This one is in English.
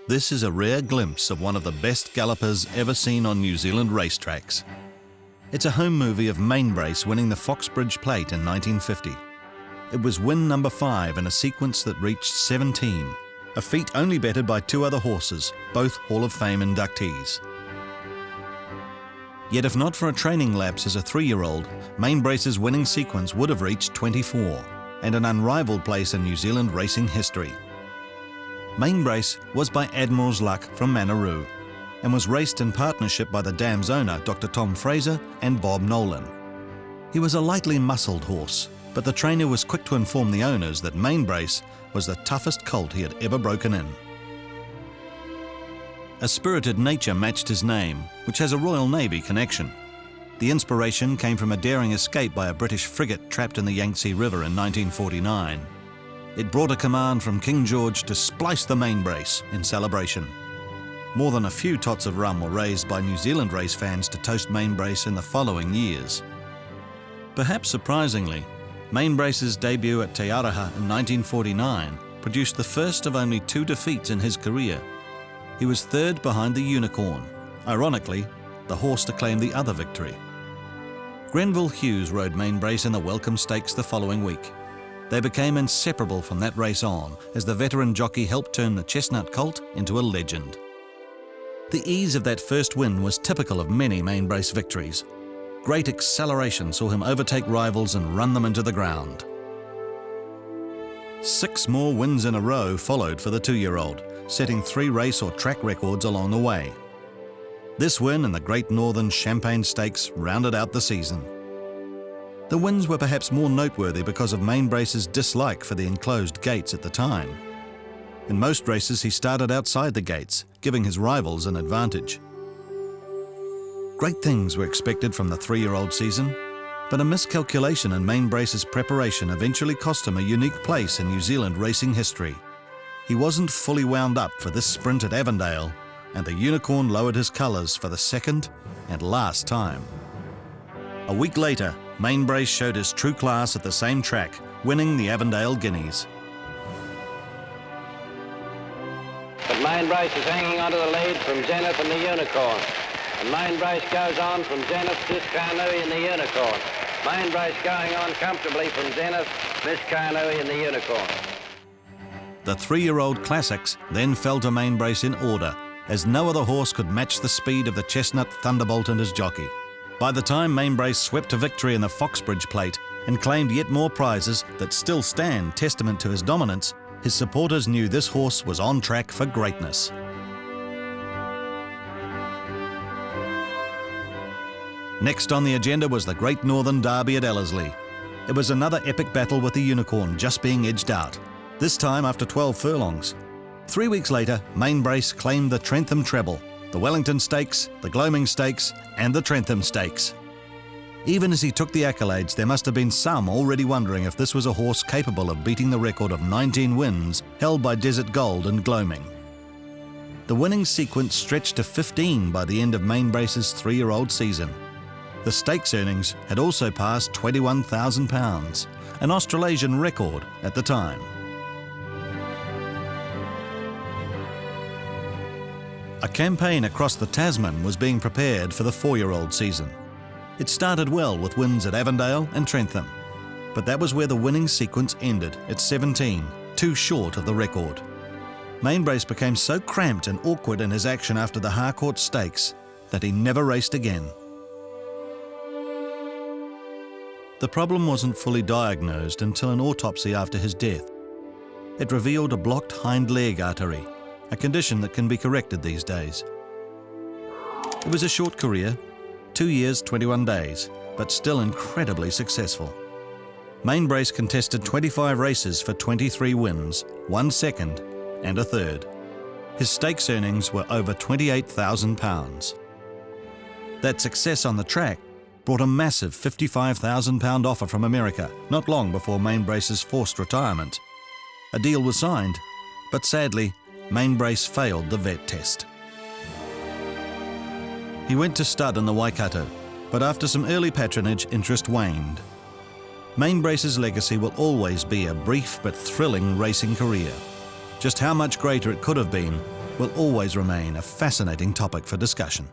This is a rare glimpse of one of the best gallopers ever seen on New Zealand racetracks. It's a home movie of Mainbrace winning the Foxbridge Plate in 1950. It was win number 5 in a sequence that reached 17, a feat only bettered by 2 other horses, both Hall of Fame inductees. Yet if not for a training lapse as a 3-year-old, Mainbrace's winning sequence would have reached 24, and an unrivaled place in New Zealand racing history. Mainbrace was by Admiral's Luck from Manaroo and was raced in partnership by the dam's owner, Dr. Tom Fraser and Bob Nolan. He was a lightly muscled horse, but the trainer was quick to inform the owners that Mainbrace was the toughest colt he had ever broken in. A spirited nature matched his name, which has a Royal Navy connection. The inspiration came from a daring escape by a British frigate trapped in the Yangtze River in 1949. It brought a command from King George to splice the Mainbrace in celebration. More than a few tots of rum were raised by New Zealand race fans to toast Mainbrace in the following years. Perhaps surprisingly, Mainbrace's debut at Te Araha in 1949 produced the first of only 2 defeats in his career. He was 3rd behind the Unicorn, ironically, the horse to claim the other victory. Grenville Hughes rode Mainbrace in the Welcome Stakes the following week. They became inseparable from that race on, as the veteran jockey helped turn the chestnut colt into a legend. The ease of that first win was typical of many Mainbrace victories. Great acceleration saw him overtake rivals and run them into the ground. 6 more wins in a row followed for the 2-year-old, setting 3 race or track records along the way. This win and the Great Northern Champagne Stakes rounded out the season. The wins were perhaps more noteworthy because of Mainbrace's dislike for the enclosed gates at the time. In most races he started outside the gates, giving his rivals an advantage. Great things were expected from the 3-year-old season, but a miscalculation in Mainbrace's preparation eventually cost him a unique place in New Zealand racing history. He wasn't fully wound up for this sprint at Avondale, and the Unicorn lowered his colours for the 2nd and last time. A week later, Mainbrace showed his true class at the same track, winning the Avondale Guineas. But Mainbrace is hanging onto the lead from Zenith and the Unicorn. And Mainbrace goes on from Zenith, Miss Carnui and the Unicorn. Mainbrace going on comfortably from Zenith, Miss Carnui and the Unicorn. The 3-year-old classics then fell to Mainbrace in order, as no other horse could match the speed of the chestnut Thunderbolt and his jockey. By the time Mainbrace swept to victory in the Foxbridge Plate and claimed yet more prizes that still stand testament to his dominance, his supporters knew this horse was on track for greatness. Next on the agenda was the Great Northern Derby at Ellerslie. It was another epic battle with the Unicorn just being edged out, this time after 12 furlongs. 3 weeks later, Mainbrace claimed the Trentham Treble, the Wellington Stakes, the Gloaming Stakes and the Trentham Stakes. Even as he took the accolades, there must have been some already wondering if this was a horse capable of beating the record of 19 wins held by Desert Gold and Gloaming. The winning sequence stretched to 15 by the end of Mainbrace's 3-year-old season. The stakes earnings had also passed £21,000, an Australasian record at the time. A campaign across the Tasman was being prepared for the 4-year-old season. It started well with wins at Avondale and Trentham, but that was where the winning sequence ended at 17, too short of the record. Mainbrace became so cramped and awkward in his action after the Harcourt Stakes that he never raced again. The problem wasn't fully diagnosed until an autopsy after his death. It revealed a blocked hind leg artery, a condition that can be corrected these days. It was a short career, 2 years, 21 days, but still incredibly successful. Mainbrace contested 25 races for 23 wins, 1 second and a third. His stakes earnings were over £28,000. That success on the track brought a massive £55,000 offer from America, not long before Mainbrace's forced retirement. A deal was signed, but sadly, Mainbrace failed the vet test. He went to stud in the Waikato, but after some early patronage, interest waned. Mainbrace's legacy will always be a brief but thrilling racing career. Just how much greater it could have been will always remain a fascinating topic for discussion.